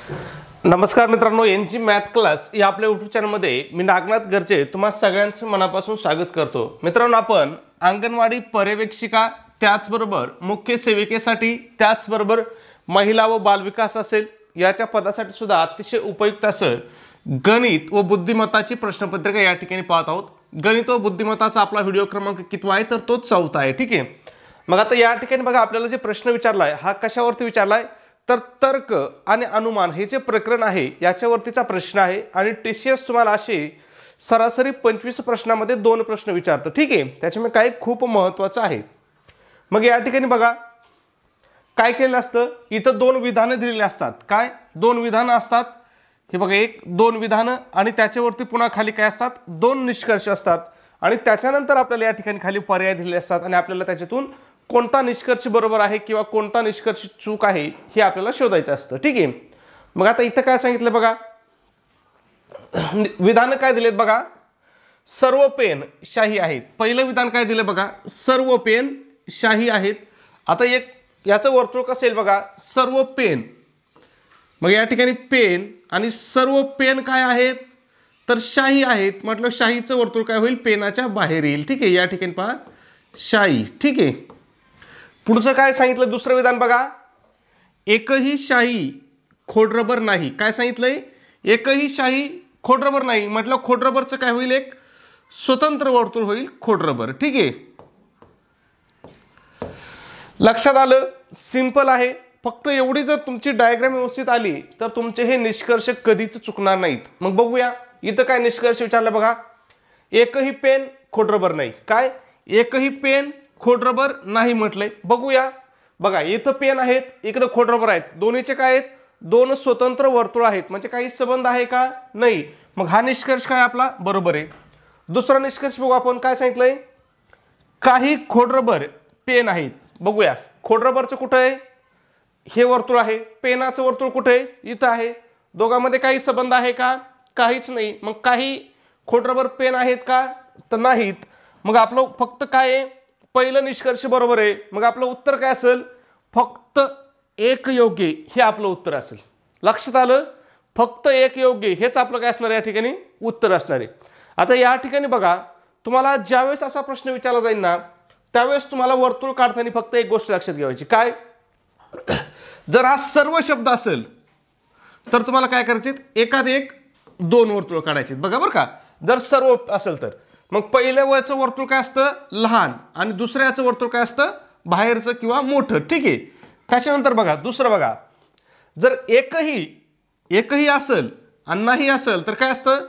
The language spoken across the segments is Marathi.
नमस्कार मित्रांनो, एनजी मॅथ क्लास या आपल्या यूट्यूब चॅनलमध्ये मी नागनाथ गरजे तुम्हा सगळ्यांचं मनापासून स्वागत करतो। मित्रांनो, आपण अंगणवाडी पर्यवेक्षिका, त्याचबरोबर मुख्य सेविकेसाठी, त्याचबरोबर महिला व बालविकास असेल याच्या पदासाठी सुद्धा अतिशय उपयुक्त असं गणित व बुद्धिमत्ताची प्रश्नपत्रिका या ठिकाणी पाहत आहोत। गणित व बुद्धिमत्ताचा आपला व्हिडिओ क्रमांक कितवा आहे तर तो 4था आहे। ठीक आहे, मग आता या ठिकाणी बघा, आपल्याला जे प्रश्न विचारलाय हा कशावरती विचारलाय तर तर्क आणि अनुमान हे जे प्रकरण आहे याच्यावरतीचा प्रश्न आहे आणि टीसीएस तुम्हाला असे सरासरी 25 प्रश्नामध्ये 2 प्रश्न विचारतं। ठीक आहे, त्याच्यामुळे काय खूप महत्त्वाचं आहे। मग या ठिकाणी बघा काय केलेलं असतं, इथं 2 विधानं दिलेली असतात। काय 2 विधानं असतात, हे बघा 1-2 विधानं आणि त्याच्यावरती पुन्हा खाली काय असतात 2 निष्कर्ष असतात आणि त्याच्यानंतर आपल्याला या ठिकाणी खाली पर्याय दिलेले असतात आणि आपल्याला त्याच्यातून कोणता निष्कर्ष बरोबर आहे किंवा कोणता निष्कर्ष चूक आहे हे आपल्याला शोधायचं असतं। ठीक आहे, मग आता इथं काय सांगितलं बघा, विधान काय दिलेत बघा, सर्व पेन शाही आहेत। पहिलं विधान काय दिलं बघा, सर्व पेन शाही आहेत। आता एक याचं वर्तुळ कसं येईल बघा, सर्व पेन, मग या ठिकाणी पेन आणि सर्व पेन काय आहेत तर शाही आहेत, म्हटलं शाहीचं वर्तुळ काय होईल, पेनाच्या बाहेर येईल। ठीक आहे, या ठिकाणी पहा शाही। ठीक आहे, पुढचं काय सांगितलं, दुसरं विधान बघा, एकही शाही खोडरबर नाही। काय सांगितलंय, एकही शाही खोडरबर नाही, म्हटलं खोडरबरचं काय होईल, एक स्वतंत्र वर्तुळ होईल खोडरबर। ठीक आहे, लक्षात आलं, सिंपल आहे। फक्त एवढी जर तुमची डायग्राम व्यवस्थित आली तर तुमचे हे निष्कर्ष कधीच चुकणार नाहीत। मग बघूया इथं काय निष्कर्ष विचारलं बघा, एकही पेन खोडरबर नाही। काय एकही पेन खोडरबर नाही म्हटलंय, बघूया बघा, इथं पेन आहेत, इकडे खोडरबर आहेत, दोन्हीचे काय आहेत 2 स्वतंत्र वर्तुळ आहेत, म्हणजे काही संबंध आहे का नाही। मग हा निष्कर्ष काय आपला बरोबर आहे। दुसरा निष्कर्ष बघू आपण, काय सांगितलंय, काही खोडरबर पेन आहेत। बघूया खोडरबरचं कुठं आहे, हे वर्तुळ आहे, पेनाचं वर्तुळ कुठे आहे, इथं आहे, दोघांमध्ये काही संबंध आहे का, काहीच नाही। मग काही खोडरबर पेन आहेत का तर नाहीत। मग आपलं फक्त काय आहे, पहिलं निष्कर्ष बरोबर आहे। मग आपलं उत्तर काय असेल, फक्त एक योग्य हे आपलं उत्तर असेल। लक्षात आलं, फक्त एक योग्य हेच आपलं काय असणार या ठिकाणी उत्तर असणार आहे। आता या ठिकाणी बघा, तुम्हाला ज्यावेळेस असा प्रश्न विचारला जाईल ना त्यावेळेस तुम्हाला वर्तुळ काढताना फक्त एक गोष्ट लक्षात ठेवायची, काय, जर हा सर्व शब्द असेल तर तुम्हाला काय करायचे, एखाद 1-2 वर्तुळ काढायचे बघा बरं का। जर सर्व असेल तर मग पहिल्या वरचं वर्तुळ काय असतं लहान आणि दुसऱ्याचं वर्तुळ काय असतं बाहेरचं किंवा मोठं। ठीक आहे, त्याच्यानंतर बघा दुसरं बघा, जर एकही असेल आणि नाही असेल तर काय असतं,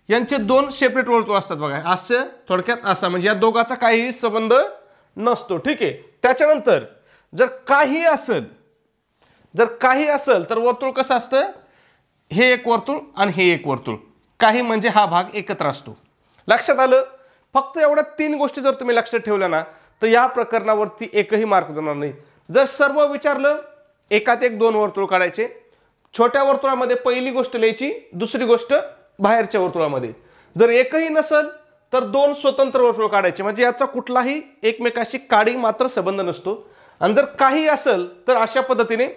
यांचे 2 सेपरेट वर्तुळ असतात बघा, असं थोडक्यात असं, म्हणजे या दोघांचा काहीही संबंध नसतो। ठीक आहे, त्याच्यानंतर जर काही असेल तर वर्तुळ कसं असतं, हे एक वर्तुळ आणि हे एक वर्तुळ, काही म्हणजे हा भाग एकत्र असतो। लक्षात आलं, फक्त एवढ्या 3 गोष्टी जर तुम्ही लक्षात ठेवल्या ना तर या प्रकरणावरती एकही मार्क जाणार नाही। जर सर्व विचारलं एकात 1-2 वर्तुळ काढायचे, छोट्या वर्तुळामध्ये पहिली गोष्ट लिहायची, दुसरी गोष्ट बाहेरच्या वर्तुळामध्ये। जर एकही नसेल तर 2 स्वतंत्र वर्तुळ काढायचे, म्हणजे याचा कुठलाही एकमेकाशी काडी मात्र संबंध नसतो। आणि जर काही असेल तर अशा पद्धतीने,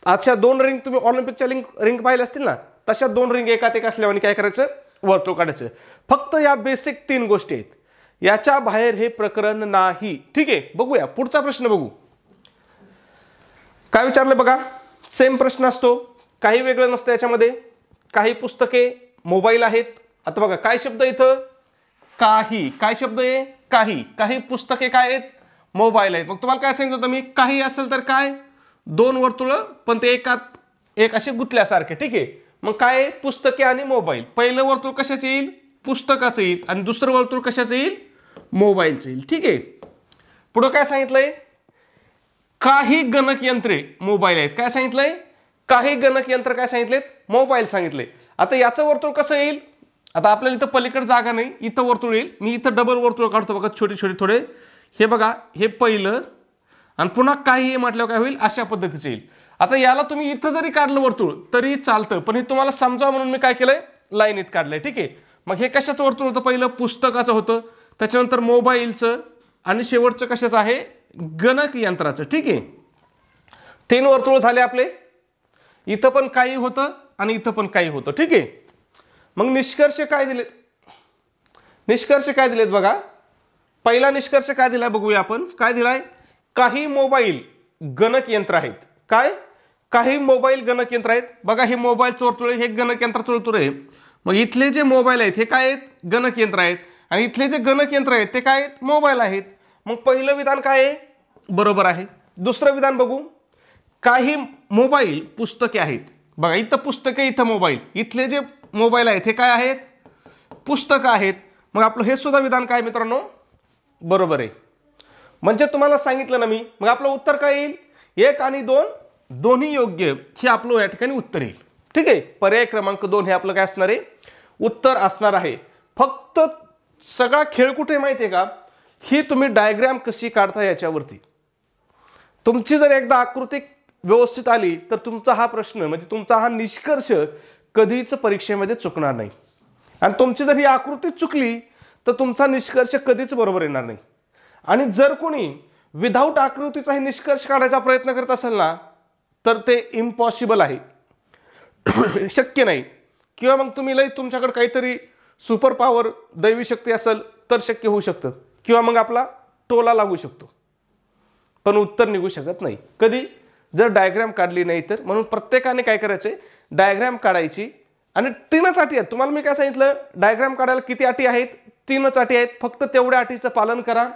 अशा 2 रिंग तुम्ही ऑलिम्पिकच्या रिंग पाहिल्या असतील ना, तशा 2 रिंग एकात एक असल्याने काय करायचं, वर्तुळ काढायचं। फक्त या बेसिक 3 गोष्टी आहेत, याच्या बाहेर हे प्रकरण नाही। ठीक आहे, बघूया पुढचा प्रश्न बघू, काय विचारलं बघा, सेम प्रश्न असतो, काही वेगळं नसतं याच्यामध्ये। काही पुस्तके, मोबाईल आहेत। आता बघा काय शब्द इथं, काही, काय शब्द आहे, काही पुस्तके काय आहेत, मोबाईल आहेत। मग तुम्हाला काय सांगितलं होतं मी, काही असेल तर काय 2 वर्तुळ पण ते एकात एक असे गुंतल्यासारखे। ठीक आहे, मग काय पुस्तके आणि मोबाईल, पहिलं वर्तुळ कशाचं येईल, पुस्तकाचं येईल आणि दुसरं वर्तुळ कशाचं येईल, मोबाईलचं येईल। ठीक आहे, पुढं काय सांगितलंय, काही गणकयंत्रे मोबाईल आहेत। काय सांगितलंय, काही गणकयंत्र काय सांगितलेत, मोबाईल सांगितले। आता याचं वर्तुळ कसं येईल, आता आपल्याला इथं पलीकडे जागा नाही, इथं वर्तुळ येईल, मी इथं डबल वर्तुळ काढतो बघा, छोटे छोटे थोडे, हे बघा हे पहिलं आणि पुन्हा काही म्हटल्यावर काय होईल, अशा पद्धतीचं येईल। आता याला तुम्ही इथं जरी काढलं वर्तुळ तरी चालतं, पण हे तुम्हाला समजावं म्हणून मी काय केलंय, लाईनीत काढलंय। ठीक आहे, मग हे कशाचं वर्तुळ होतं, पहिलं पुस्तकाचं होतं, त्याच्यानंतर मोबाईलचं आणि शेवटचं कशाचं आहे, गणकयंत्राचं। ठीक आहे, 3 वर्तुळ झाले आपले। इथं पण काही होतं आणि इथं पण काही होतं, ठीक आहे. मग निष्कर्ष काय दिलेत? निष्कर्ष काय दिलेत बघा. पहिला निष्कर्ष काय दिलाय बघूया आपण. काय दिलाय? काही मोबाईल गणक यंत्र आहेत. काय? काही मोबाईल गणक यंत्र आहेत. बघा हे मोबाईलचं वर्तुळ आहे, हे गणक यंत्राचं वर्तुळ आहे. मग इथले जे मोबाईल आहेत हे काय आहेत? गणक यंत्र आहेत. आणि इथले जे गणक यंत्र आहेत ते काय आहेत? मोबाईल आहेत. मग पहिलं विधान काय आहे? बरोबर आहे. दुसरं विधान बघू. काही मोबाईल पुस्तके आहेत. बघा इथं पुस्तके, इथं मोबाईल. इथले जे मोबाईल आहेत हे काय आहेत? पुस्तकं आहेत. मग आपलं हे सुद्धा विधान काय मित्रांनो? बरोबर आहे. म्हणजे तुम्हाला सांगितलं ना मी. मग आपलं उत्तर काय येईल? 1 आणि 2 दोन्ही योग्य हे आपलं या ठिकाणी उत्तर येईल, ठीक आहे. पर्याय क्रमांक 2 हे आपलं काय असणार आहे? उत्तर असणार आहे. फक्त सगळा खेळ कुठे माहिती आहे का? ही तुम्ही डायग्राम कशी काढता याच्यावरती. तुमची जर एकदा आकृती व्यवस्थित आली तर तुमचा हा प्रश्न म्हणजे तुमचा हा निष्कर्ष कधीच परीक्षेमध्ये चुकणार नाही. आणि तुमची जर ही आकृती चुकली तर तुमचा निष्कर्ष कधीच बरोबर येणार नाही. आणि जर कोणी विदाऊट आकृतीचा हे निष्कर्ष काढायचा प्रयत्न करत असेल ना तर ते इम्पॉसिबल आहे, शक्य नाही. किंवा मग तुम्ही लई तुमच्याकडे काहीतरी सुपर पॉवर दैवी शक्ती असेल तर शक्य होऊ शकतं. किंवा मग आपला टोला लागू शकतो, पण उत्तर निघू शकत नाही कधी जर डायग्राम काढली नाही तर. म्हणून प्रत्येकाने काय करायचंय? डायग्राम काढायची. आणि 3च अटी आहेत. तुम्हाला मी काय सांगितलं? डायग्राम काढायला किती अटी आहेत? 3च अटी आहेत. फक्त तेवढ्या अटीचं पालन करा,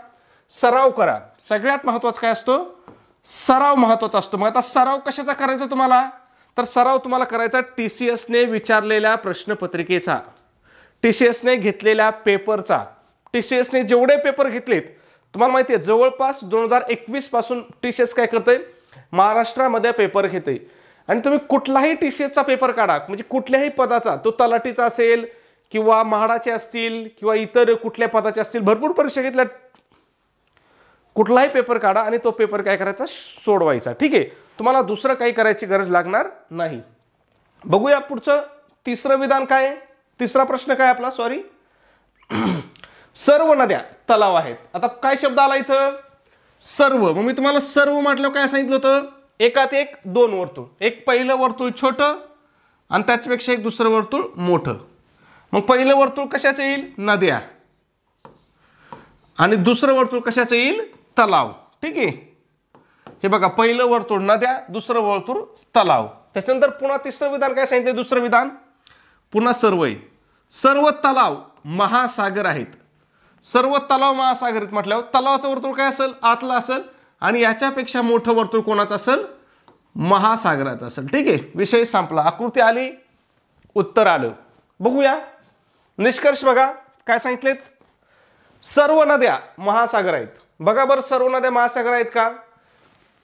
सराव करा. सगळ्यात महत्त्वाचं काय असतो? सराव महत्त्वाचा असतो. मग आता सराव कशाचा करायचा तुम्हाला? तर सराव तुम्हाला करायचा TCSने विचारलेल्या प्रश्नपत्रिकेचा, TCSने घेतलेल्या पेपरचा. TCSने जेवढे पेपर घेतलेत तुम्हाला माहिती आहे जवळपास 2021 पासून TCS काय करतंय? महाराष्ट्रामध्ये पेपर घेते. आणि तुम्ही कुठलाही TCSचा पेपर काढा, म्हणजे कुठल्याही पदाचा, तो तलाठीचा असेल किंवा म्हाडाचे असतील किंवा इतर कुठल्या पदाचे असतील, भरपूर परीक्षा घेतल्या. कुठलाही पेपर काढा आणि तो पेपर काय करायचा? सोडवायचा, ठीक आहे. तुम्हाला दुसरं काही करायची गरज लागणार नाही. बघूया पुढचं तिसरं विधान काय आहे? तिसरा प्रश्न काय आपला? सॉरी, सर्व नद्या तलाव आहेत. आता काय शब्द आला इथं? सर्व. मग मी तुम्हाला सर्व म्हटलं काय सांगितलं होतं? एकात एक 2 वर्तुळ. एक पहिलं वर्तुळ छोटं आणि त्याच्यापेक्षा एक दुसरं वर्तुळ मोठं. मग पहिलं वर्तुळ कशाचं येईल? नद्या. आणि दुसरं वर्तुळ कशाचं येईल? तलाव, ठीक आहे. हे बघा पहिलं वर्तुळ नद्या, दुसरं वर्तुळ तलाव. त्याच्यानंतर पुन्हा तिसरं विधान काय सांगितलं? दुसरं विधान पुन्हा सर्व आहे. सर्व तलाव महासागर आहेत. सर्व तलाव महासागर आहेत म्हटल्यावर तलावाचं वर्तुळ काय असेल? आतलं असेल. आणि याच्यापेक्षा मोठं वर्तुळ कोणाचं असेल? महासागराचं असेल, ठीक आहे. विषय संपला. आकृती आली, उत्तर आलं. बघूया निष्कर्ष. बघा काय सांगितलेत? सर्व नद्या महासागर आहेत. बघा बरं, सर्व नद्या महासागर आहेत का?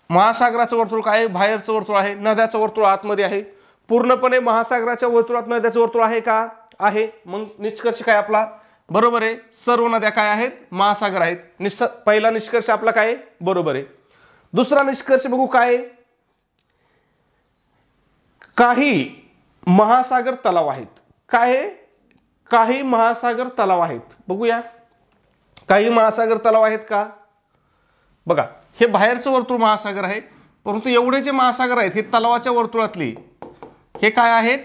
महासागराचं वर्तुळ काय आहे? बाहेरचं वर्तुळ आहे. नद्याचं वर्तुळ आतमध्ये आहे. पूर्णपणे महासागराच्या वर्तुळात नद्याचं वर्तुळ आहे का? आहे. मग निष्कर्ष काय आपला? बरोबर आहे. सर्व नद्या काय आहेत? महासागर आहेत. पहिला निष्कर्ष आपला काय आहे? बरोबर आहे. दुसरा निष्कर्ष बघू काय आहे? काही महासागर तलाव आहेत. काय आहे? काही महासागर तलाव आहेत. बघूया काही महासागर तलाव आहेत का? बघा हे बाहेरचं वर्तुळ महासागर आहे, परंतु एवढे जे महासागर आहेत हे तलावाच्या वर्तुळातली हे काय आहेत?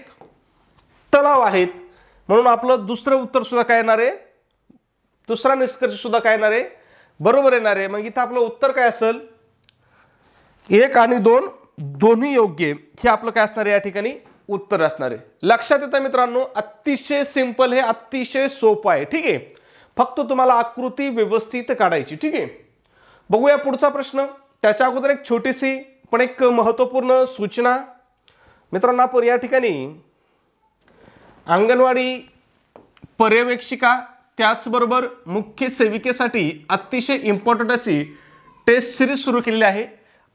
तलाव आहेत. म्हणून आपलं दुसरं उत्तर सुद्धा काय येणार आहे? दुसरा निष्कर्ष सुद्धा काय येणार आहे? बरोबर येणार आहे. मग इथं आपलं उत्तर काय असेल? 1 आणि 2 दोन्ही योग्य हे आपलं काय असणार आहे? या ठिकाणी उत्तर असणार आहे. लक्षात येतं मित्रांनो, अतिशय सिंपल, हे अतिशय सोपं आहे, ठीक आहे. फक्त तुम्हाला आकृती व्यवस्थित काढायची, ठीक आहे. बघूया पुढचा प्रश्न. त्याच्या अगोदर एक छोटीशी पण एक महत्त्वपूर्ण सूचना मित्रांनो. आपण या ठिकाणी अंगणवाडी पर्यवेक्षिका त्याचबरोबर मुख्य सेविकेसाठी अतिशय इम्पॉर्टंट अशी टेस्ट सिरीज सुरू केलेली आहे.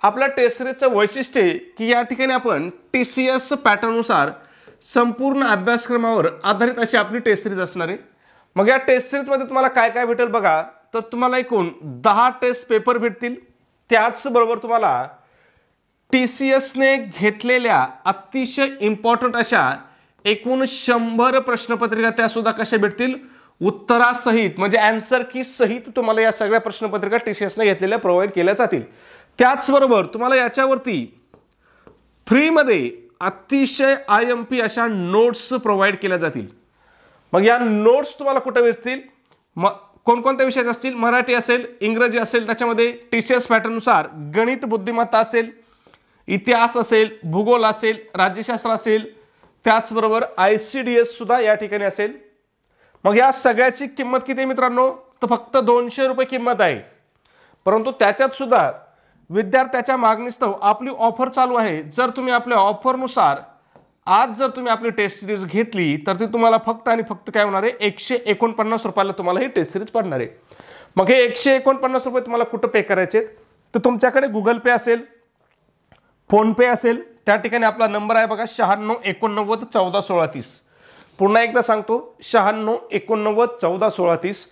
आपल्या टेस्ट सिरीजचं वैशिष्ट्य आहे की या ठिकाणी आपण TCS पॅटर्ननुसार संपूर्ण अभ्यासक्रमावर आधारित अशी आपली टेस्ट सिरीज असणार आहे. मग या टेस्ट सिरीजमध्ये तुम्हाला काय काय भेटेल बघा. तर तुम्हाला एकूण 10 टेस्ट पेपर भेटतील. त्याचबरोबर तुम्हाला TCSने घेतलेल्या अतिशय इम्पॉर्टंट अशा एकूण 100 प्रश्नपत्रिका त्या सुद्धा कशा भेटतील? उत्तरासहित, म्हणजे आन्सर की सहित तुम्हाला या सगळ्या प्रश्नपत्रिका TCSने घेतलेल्या प्रोव्हाइड केल्या जातील. त्याचबरोबर तुम्हाला याच्यावरती फ्रीमध्ये अतिशय IMP अशा नोट्स प्रोव्हाइड केल्या जातील. मग या नोट्स तुम्हाला कुठे भेटतील? कोणकोणत्या विषयाचे असतील? मराठी असेल, इंग्रजी असेल, त्याच्यामध्ये TCS पॅटर्ननुसार गणित बुद्धिमत्ता असेल, इतिहास असेल, भूगोल असेल, राज्यशास्त्र असेल, त्याचबरोबर ICDS सुद्धा या ठिकाणी असेल. मग या सगळ्याची किंमत किती आहे मित्रांनो? तर फक्त 200 रुपये किंमत आहे. परंतु त्याच्यात सुद्धा विद्यार्थ्याच्या मागणीस्तव आपली ऑफर चालू आहे. जर तुम्ही आपल्या ऑफरनुसार आज जर तुम्ही आपली टेस्ट सिरीज घेतली तर ती तुम्हाला फक्त आणि फक्त काय होणार आहे? 149 रुपयाला तुम्हाला ही टेस्ट सिरीज पडणार आहे. मग हे 149 रुपये तुम्हाला कुठं पे करायचे? तर तुमच्याकडे गुगल पे असेल, फोन पे असेल, त्या ठिकाणी आपला नंबर आहे बघा 96 89 14 16 30. पुन्हा एकदा सांगतो 96 89 14 16 30.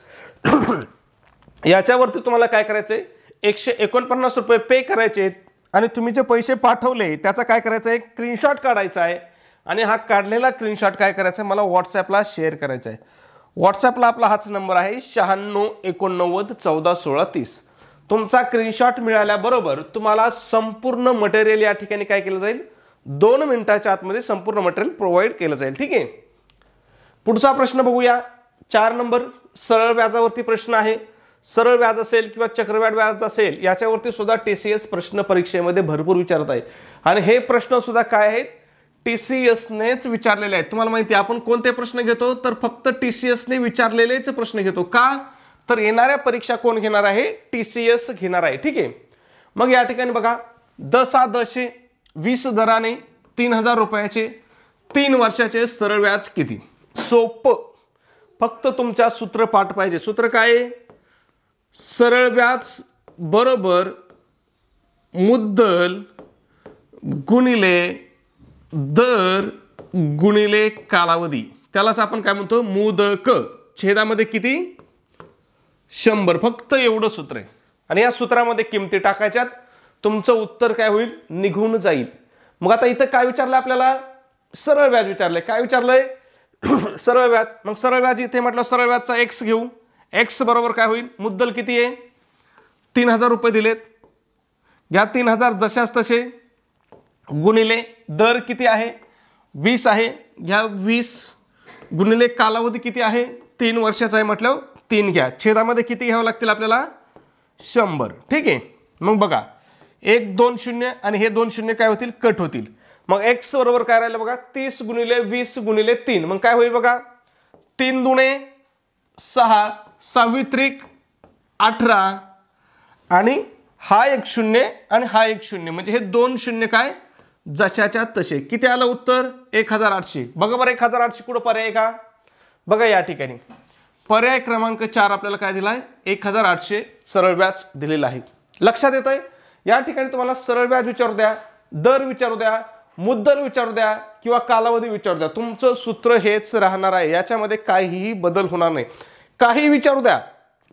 याच्यावरती तुम्हाला काय करायचंय? 149 रुपये पे करायचे आणि तुम्ही जे पैसे पाठवले त्याचा काय करायचं आहे? स्क्रीनशॉट काढायचा आहे आणि हा काढलेला स्क्रीनशॉट काय करायचा आहे? मला व्हॉट्सॲपला शेअर करायचा आहे. व्हॉट्सॲपला आपला हाच नंबर आहे 96 89 14 16 30. तुमचा स्क्रीनशॉट मिळाल्याबरोबर तुम्हाला संपूर्ण मटेरियल या ठिकाणी काय केलं जाईल? 2 मिनिटाच्या आतमध्ये संपूर्ण मटेरियल प्रोव्हाइड केलं जाईल. ठीक आहे. पुढचा प्रश्न बघूया. 4 नंबर सरळ व्याजावरती प्रश्न आहे. सरळ व्याज असेल किंवा चक्रवाढ व्याज असेल याच्यावरती सुद्धा TCS प्रश्न परीक्षेमध्ये भरपूर विचारत आहे. आणि हे प्रश्न सुद्धा काय आहेत? TCSनेच विचारलेले आहेत. तुम्हाला माहिती आहे आपण कोणते प्रश्न घेतो? तर फक्त TCSने विचारलेलेच प्रश्न घेतो. का? तर येणाऱ्या परीक्षा कोण घेणार आहे? TCS घेणार आहे. ठीक आहे. मग या ठिकाणी बघा 10 20 दराने 3000 रुपयाचे 3 वर्षाचे सरळ व्याज किती? सोपं. फक्त तुमच्या सूत्र पाठ पाहिजे. सूत्र काय आहे? सरळ व्याज बरोबर मुद्दल गुणिले दर गुणिले कालावधी. त्यालाच आपण काय म्हणतो? मुदक. छेदामध्ये किती? 100. फक्त एवढं सूत्र आहे आणि या सूत्रामध्ये किमती टाकायच्यात. तुमचं उत्तर काय होईल? निघून जाईल. मग आता इथं काय विचारलं आपल्याला? सरळ व्याज विचारलंय. काय विचारलंय? सरळ व्याज. मग सरळ व्याज इथे म्हटलं सरळ व्याजचा x घेऊ. x बरोबर काय होईल? मुद्दल किती आहे? 3000 रुपये दिलेत. घ्या 3000 जशास तसे गुणिले दर किती आहे? 20 आहे. घ्या 20 गुणिले कालावधी किती आहे? 3 वर्षाचा आहे म्हटलं 3 घ्या. छेदामध्ये किती घ्यावं लागतील आपल्याला? 100. ठीक आहे. मग बघा 1 2 0 आणि हे 2 0 काय होतील? कट होतील. मग x बरोबर काय राहिलं बघा? 30 गुणिले 20 गुणिले 3. मग काय होईल बघा? 3 दुणे 6 6 त्रिक 18 आणि हा 1 0 आणि हा 1 0 म्हणजे हे 2 0 काय? जशाच्या तसे. किती आलं उत्तर? 1800. बघा बरं 1800 कुठं पर्याय आहे का? बघा या ठिकाणी पर्याय क्रमांक 4 आपल्याला काय दिलाय? 1800 सरळ व्याज दिलेलं आहे. लक्षात येतंय? या ठिकाणी तुम्हाला सरळ व्याज विचारू द्या, दर विचारू द्या, मुद्दल विचारू द्या किंवा कालावधी विचारू द्या, तुमचं सूत्र हेच राहणार आहे. याच्यामध्ये काहीही बदल होणार नाही. काही विचारू द्या,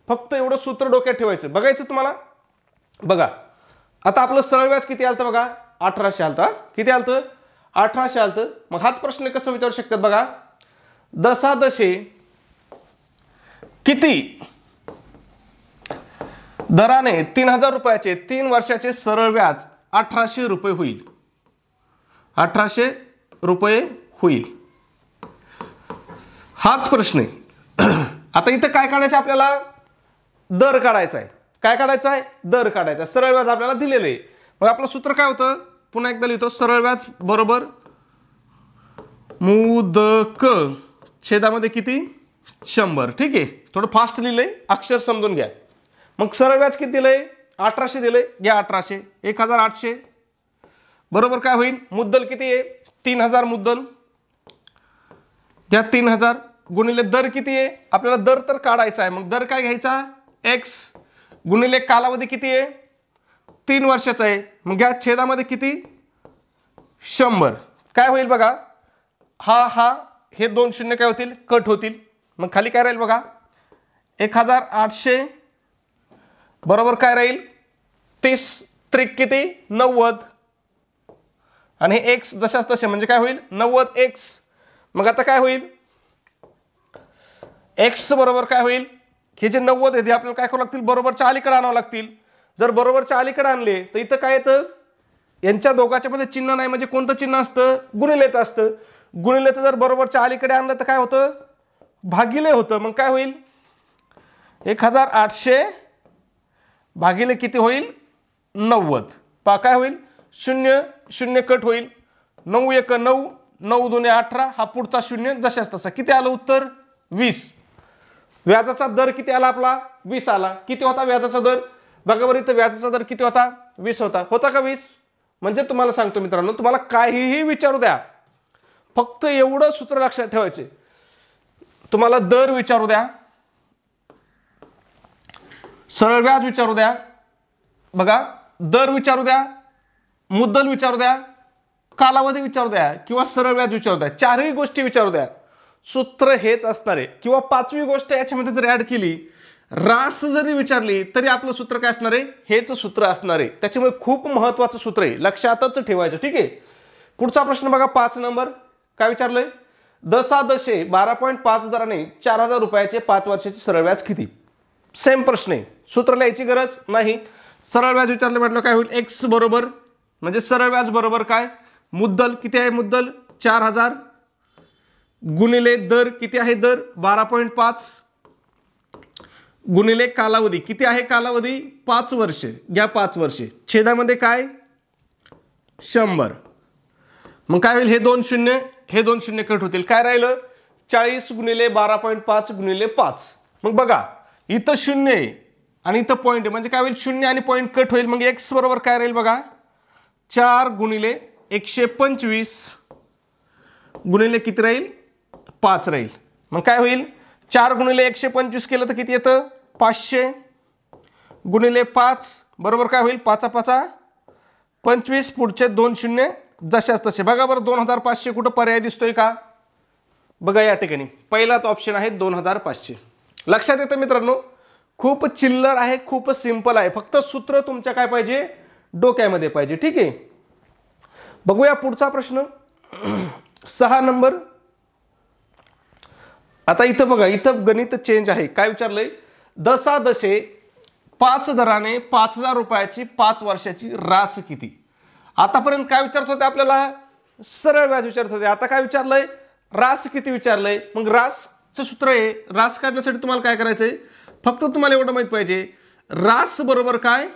फक्त एवढं सूत्र डोक्यात ठेवायचं. बघायचं तुम्हाला. बघा आता आपलं सरळ व्याज किती आलतं बघा? 1800 आलतं. किती आलतं? 1800 आलतं. मग हाच प्रश्न कसं विचारू शकतात बघा? 10 किती दराने 3000 रुपयाचे 3 वर्षाचे सरळ व्याज 1800 रुपये होईल? 1800 रुपये होईल. हाच प्रश्न आहे. आता इथं काय काढायचं आपल्याला? दर काढायचा आहे. काय काढायचा आहे? दर काढायचा. सरळ व्याज आपल्याला दिलेलं आहे. मग आपलं सूत्र काय होतं? पुन्हा एकदा लिहितो. सरळ व्याज बरोबर मुदक छेदामध्ये किती? 100. ठीक आहे. थोडं फास्ट लिहिलंय, अक्षर समजून घ्या. मग सरळ व्याज किती दिलंय? 1800 दिलंय. घ्या 1800. 1800 बरोबर काय होईल? मुद्दल किती आहे? 3000 मुद्दल. घ्या 3000 गुणिले दर किती आहे? आपल्याला दर तर काढायचा आहे. मग दर काय घ्यायचा? x गुणिले कालावधी किती आहे? 3 वर्षाचा आहे. मग घ्या छेदामध्ये किती? 100. काय होईल बघा? हा हे 2 0 काय होतील? कट होतील. मग खाली काय राहील बघा? 1800 बरोबर काय राहील? 30 त्रिक किती? 90 आणि हे x जशाच तसे म्हणजे काय होईल? 90x. मग आता काय होईल? x बरोबर काय होईल? हे जे 90 आहे ते आपल्याला काय करावं लागतील? बरोबरच्या अलीकडे आणावं लागतील. जर बरोबरच्या अलीकडे आणले तर इथं काय येतं? यांच्या दोघांच्या मध्ये चिन्ह नाही म्हणजे कोणतं चिन्ह असतं? गुणिलेचं असतं. गुणिलेचं जर बरोबरच्या अलीकडे आणलं तर काय होतं? भागिले होतं. मग काय होईल? 1800 भागिले किती होईल? 90. पहा काय होईल? 0 0 कट होईल. 9 1 9 9 2 18 हा पुढचा 0 जशाच तसा. किती आलं उत्तर? 20. व्याजाचा दर किती आला आपला? 20 आला. किती होता व्याजाचा दर? बघा बरं इथं व्याजाचा दर किती होता? 20 होता. होता का 20? म्हणजे तुम्हाला सांगतो मित्रांनो, तुम्हाला काहीही विचारू द्या, फक्त एवढं सूत्र लक्षात ठेवायचे. तुम्हाला दर विचारू द्या, सरळ व्याज विचारू द्या, बघा दर विचारू द्या, मुद्दल विचारू द्या, कालावधी विचारू द्या किंवा सरळ व्याज विचारू द्या, चारही गोष्टी विचारू द्या, सूत्र हेच असणार आहे. किंवा पाचवी गोष्ट याच्यामध्ये जर ऍड केली, रास जरी विचारली तरी आपलं सूत्र काय असणार आहे? हेच सूत्र असणार आहे. त्याच्यामुळे खूप महत्वाचं सूत्र आहे, लक्षातच ठेवायचं. ठीक आहे. पुढचा प्रश्न बघा 5 नंबर. काय विचारलंय? दशादशे 12.5 दराने 4000 रुपयाचे 5 वर्षाचे सरळ व्याज किती? सेम प्रश्न आहे, सूत्र लिहायची गरज नाही. सरळ व्याज विचारलं म्हटलं काय होईल? एक्स बरोबर म्हणजे सरळ व्याज बरोबर काय? मुद्दल किती आहे? मुद्दल 4000 गुणिले दर किती आहे? दर 12.5 गुणिले कालावधी किती आहे? कालावधी 5 वर्ष. घ्या 5 वर्षे. छेदामध्ये काय? 100. मग काय होईल? हे 2 शून्य हे 2 शून्य कट होतील. काय राहिलं? 40 गुणिले 12.5 गुणिले 5. मग बघा इथं 0 आहे आणि इथं पॉईंट आहे म्हणजे काय होईल? 0 आणि पॉईंट कट होईल. मग एक्स बरोबर काय राहील बघा? 4 गुणिले 125 गुणिले किती राहील? 5 राहील. मग काय होईल? 4 गुणिले 125 केलं तर किती येतं? 500 गुणिले 5 बरोबर काय होईल? 5 5 25. पुढचे 2 शून्य जशाच तसे. बघा बरं 2500 कुठं पर्याय दिसतोय का? बघा या ठिकाणी पहिलाच ऑप्शन आहे 2500. लक्षात येतं मित्रांनो, खूप चिल्लर आहे, खूप सिंपल आहे. फक्त सूत्र तुमच्या काय पाहिजे? डोक्यामध्ये पाहिजे. ठीक आहे. बघूया पुढचा प्रश्न 6 नंबर. आता इथं बघा, इथं गणित चेंज आहे. काय विचारलंय? दशादशे 5 दराने 5000 रुपयाची 5 वर्षाची रास किती? आतापर्यंत काय विचारत होते आपल्याला? सरळ व्याज विचारत होते. आता काय विचारलंय? रास किती विचारलंय. मग रासचं सूत्र आहे. रास काढण्यासाठी तुम्हाला काय करायचंय? फक्त तुम्हाला एवढं माहित पाहिजे, रास बरोबर काय?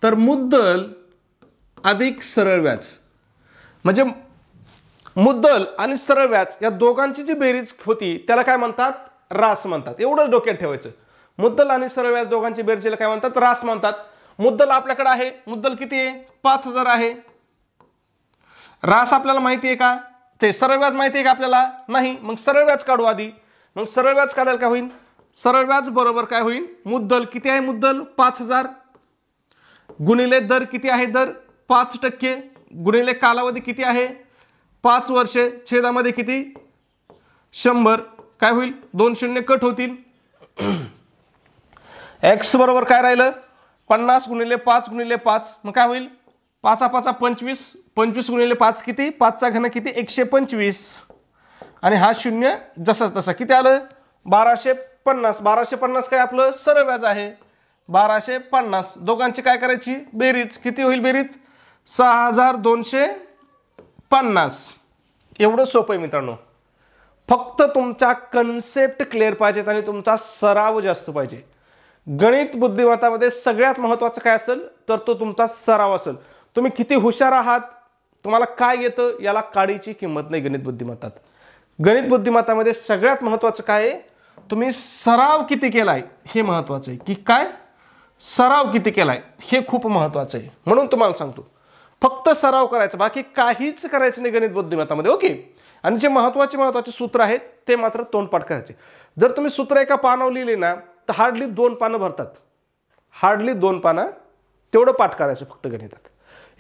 तर मुद्दल अधिक सरळ व्याज. म्हणजे मुद्दल आणि सरळ व्याज या दोघांची जी बेरीज होती त्याला काय म्हणतात? रास म्हणतात. एवढंच डोक्यात ठेवायचं. मुद्दल आणि सरळ व्याज दोघांची बेरीजला काय म्हणतात? रास म्हणतात. मुद्दल आपल्याकडे आहे. मुद्दल किती आहे? 5000 आहे. रास आपल्याला माहिती आहे का? ते सरळ व्याज माहिती आहे का आपल्याला? नाही. मग सरळ व्याज काढू आधी. मग सरळ व्याज काढायला काय होईल? सरळ व्याज बरोबर काय होईल? मुद्दल किती आहे? मुद्दल 5000 गुणिले दर किती आहे? दर 5% गुणिले कालावधी किती आहे? 5 वर्षे. छेदामध्ये किती? 100. काय होईल? 2 शून्य कट होतील. एक्स बरोबर काय राहिलं? 50 गुणिले 5 गुणिले 5. मग काय होईल? 5 5 25. 25 गुणिले 5 किती? 5चा घन किती? 125. आणि हा 0 जसाच तसा. किती आलं? 1250. 1250 काय आपलं सरळ व्याज आहे. 1250. दोघांची काय करायची? बेरीज. किती होईल बेरीज? 6250. एवढं सोपं आहे मित्रांनो. फक्त तुमच्या कन्सेप्ट क्लिअर पाहिजेत आणि तुमचा सराव जास्त पाहिजे. गणित बुद्धिमत्तामध्ये सगळ्यात महत्त्वाचं काय असेल तर तो तुमचा सराव असेल. तुम्ही किती हुशार आहात, तुम्हाला काय येतं याला काडीची किंमत नाही गणित बुद्धिमत्तात. गणित बुद्धिमत्तामध्ये सगळ्यात महत्त्वाचं काय आहे? तुम्ही सराव किती केलाय हे महत्त्वाचं आहे. की काय? सराव किती केलाय हे खूप महत्त्वाचं आहे. म्हणून तुम्हाला सांगतो फक्त सराव करायचा, बाकी काहीच करायचं नाही गणित बुद्धिमत्तामध्ये. ओके. आणि जे महत्त्वाचे सूत्र आहेत ते मात्र तोंडपाठ करायचे. जर तुम्ही सूत्र एका पानावर लिहिले ना तर हार्डली 2 पानं भरतात. हार्डली 2 पानं तेवढं पाठ करायचं फक्त गणितात.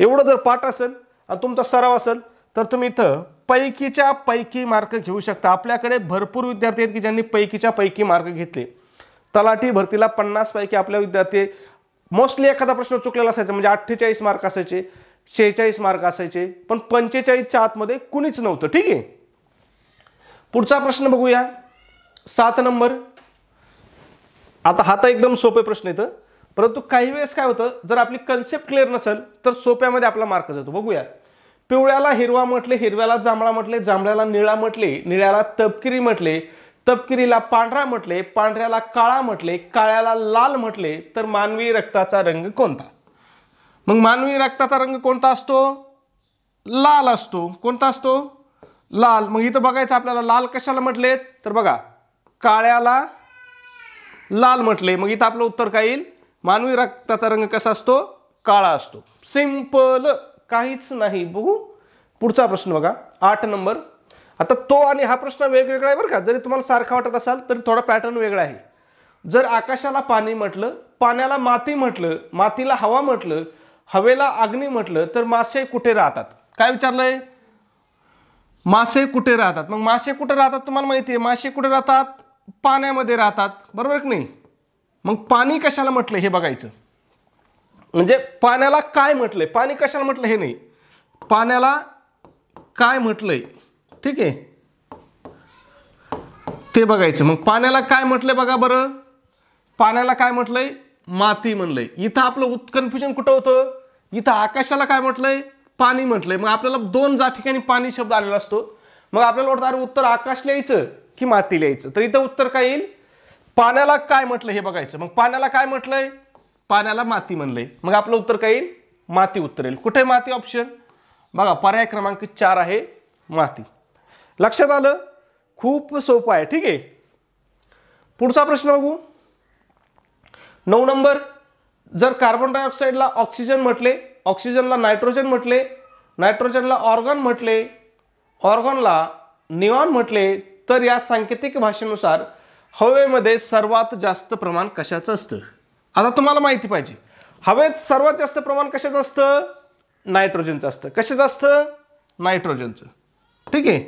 एवढं जर पाठ असेल आणि तुमचा सराव असेल तर तुम्ही इथं पैकीच्या पैकी मार्क घेऊ शकता. आपल्याकडे भरपूर विद्यार्थी आहेत की ज्यांनी पैकीच्या पैकी मार्क घेतले. तलाठी भरतीला 50 पैकी आपल्या विद्यार्थी मोस्टली एखादा प्रश्न चुकलेला असायचा म्हणजे 48 मार्क असायचे, 46 मार्क असायचे, पण 45च्या आतमध्ये कुणीच नव्हतं. ठीक आहे. पुढचा प्रश्न बघूया 7 नंबर. आता हा तर एकदम सोपे प्रश्न येतं. परंतु काही वेळेस काय होतं, जर आपली कन्सेप्ट क्लिअर नसेल तर सोप्यामध्ये आपला मार्क जातो. बघूया. पिवळ्याला हिरवा म्हटले, हिरव्याला जांभळा म्हटले, जांभळ्याला निळा म्हटले, निळ्याला तपकिरी म्हटले, तपकिरीला पांढरा म्हटले, पांढऱ्याला काळा म्हटले, काळ्याला लाल म्हटले, तर मानवी रक्ताचा रंग कोणता? मग मानवी रक्ताचा रंग कोणता असतो? लाल असतो. कोणता असतो? लाल. मग इथं बघायचं आपल्याला लाल कशाला म्हटले, तर बघा काळ्याला लाल म्हटले. मग इथं आपलं उत्तर काय येईल? मानवी रक्ताचा रंग कसा असतो? काळा असतो. सिंपल, काहीच नाही. बघू पुढचा प्रश्न बघा, 8 नंबर. आता तो आणि हा प्रश्न वेगवेगळा आहे बरं का. जरी तुम्हाला सारखा वाटत असाल तरी थोडा पॅटर्न वेगळा आहे. जर आकाशाला पाणी म्हटलं, पाण्याला माती म्हटलं, मातीला हवा म्हटलं, हवेला अग्नी म्हटलं, तर मासे कुठे राहतात? काय विचारलंय? मासे कुठे राहतात. मग मासे कुठे राहतात तुम्हाला माहिती आहे. मासे कुठे राहतात? पाण्यामध्ये राहतात. बरोबर की नाही? मग पाणी कशाला म्हटलं हे बघायचं. म्हणजे पाण्याला काय म्हटलंय, पाणी कशाला म्हटलं हे नाही, पाण्याला काय म्हटलंय, ठीक आहे, ते बघायचं. मग पाण्याला काय म्हटलंय बघा बरं. पाण्याला काय म्हटलंय? माती म्हणलंय. इथं आपलं कन्फ्युजन कुठं होतं? इथं आकाशाला काय म्हटलंय? पाणी म्हटलंय. मग आपल्याला दोन जा ठिकाणी पाणी शब्द आलेला असतो. मग आपल्याला वाटतं अरे उत्तर आकाश लिहायचं की माती लिहायचं. तर इथं उत्तर काय येईल? पाण्याला काय म्हटलं हे बघायचं. मग पाण्याला काय म्हटलंय? पाण्याला माती म्हणलंय. मग आपलं उत्तर काय येईल? माती उत्तर येईल. कुठे माती ऑप्शन? बघा पर्याय क्रमांक 4 आहे माती. लक्षात आलं? खूप सोपं आहे. ठीक आहे. पुढचा प्रश्न बघू. 9 नंबर. जर कार्बन डायऑक्साईडला ऑक्सिजन म्हटले, ऑक्सिजनला नायट्रोजन म्हटले, नायट्रोजनला ऑर्गन म्हटले, ऑर्गनला निऑन म्हटले, तर या सांकेतिक भाषेनुसार हवेमध्ये सर्वात जास्त प्रमाण कशाचं असतं? आता तुम्हाला माहिती पाहिजे. हवेत सर्वात जास्त प्रमाण कशाचं असतं? नायट्रोजनचं असतं. कशाचं असतं? नायट्रोजनचं. ठीक आहे.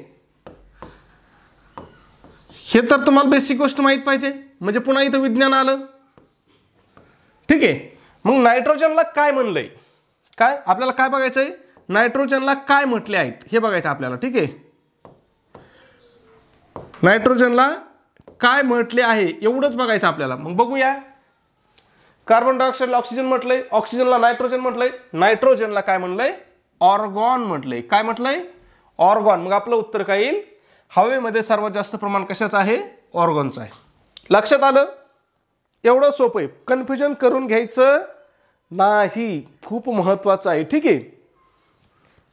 हे तर तुम्हाला बेसिक गोष्ट माहित पाहिजे. म्हणजे पुन्हा इथं विज्ञान आलं. ठीक आहे. मग नायट्रोजनला काय म्हणलंय? काय आपल्याला काय बघायचंय? नायट्रोजनला काय म्हटले आहेत हे बघायचं आपल्याला. ठीक आहे. नायट्रोजनला काय म्हटले आहे एवढंच बघायचं आपल्याला. मग बघूया. कार्बन डायऑक्साईडला ऑक्सिजन म्हटलंय, ऑक्सिजनला नायट्रोजन म्हटलंय, नायट्रोजनला काय म्हणलंय? ऑर्गॉन म्हटलंय. काय म्हटलंय? ऑर्गॉन. मग आपलं उत्तर काय येईल? हवेमध्ये सर्वात जास्त प्रमाण कशाचं आहे? ऑर्गॉनचं आहे. लक्षात आलं? एवढं सोपं आहे. कन्फ्युजन करून घ्यायचं नाही. खूप महत्वाचं आहे. ठीक आहे.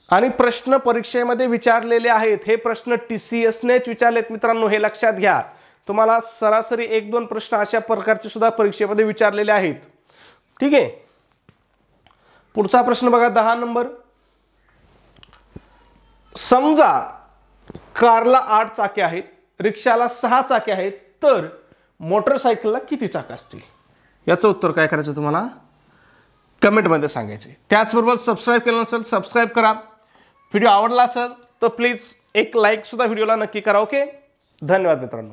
आणि प्रश्न परीक्षेमध्ये विचारलेले आहेत. हे प्रश्न TCSनेच विचारलेत मित्रांनो. हे लक्षात घ्या. तुम्हाला सरासरी 1-2 प्रश्न अशा प्रकारचे सुद्धा परीक्षेमध्ये विचारलेले आहेत. ठीक आहे. पुढचा प्रश्न बघा 10 नंबर. समजा कारला 8 चाके आहेत, रिक्षाला 6 चाके आहेत, तर मोटरसायकलला किती चाक असतील? याचं उत्तर काय करायचं तुम्हाला कमेंटमध्ये सांगायचे. त्याचबरोबर सबस्क्राईब केलं नसेल सबस्क्राईब करा. व्हिडिओ आवडला असेल तर प्लीज एक लाईक सुद्धा व्हिडिओला नक्की करा. ओके. धन्यवाद मित्रांनो.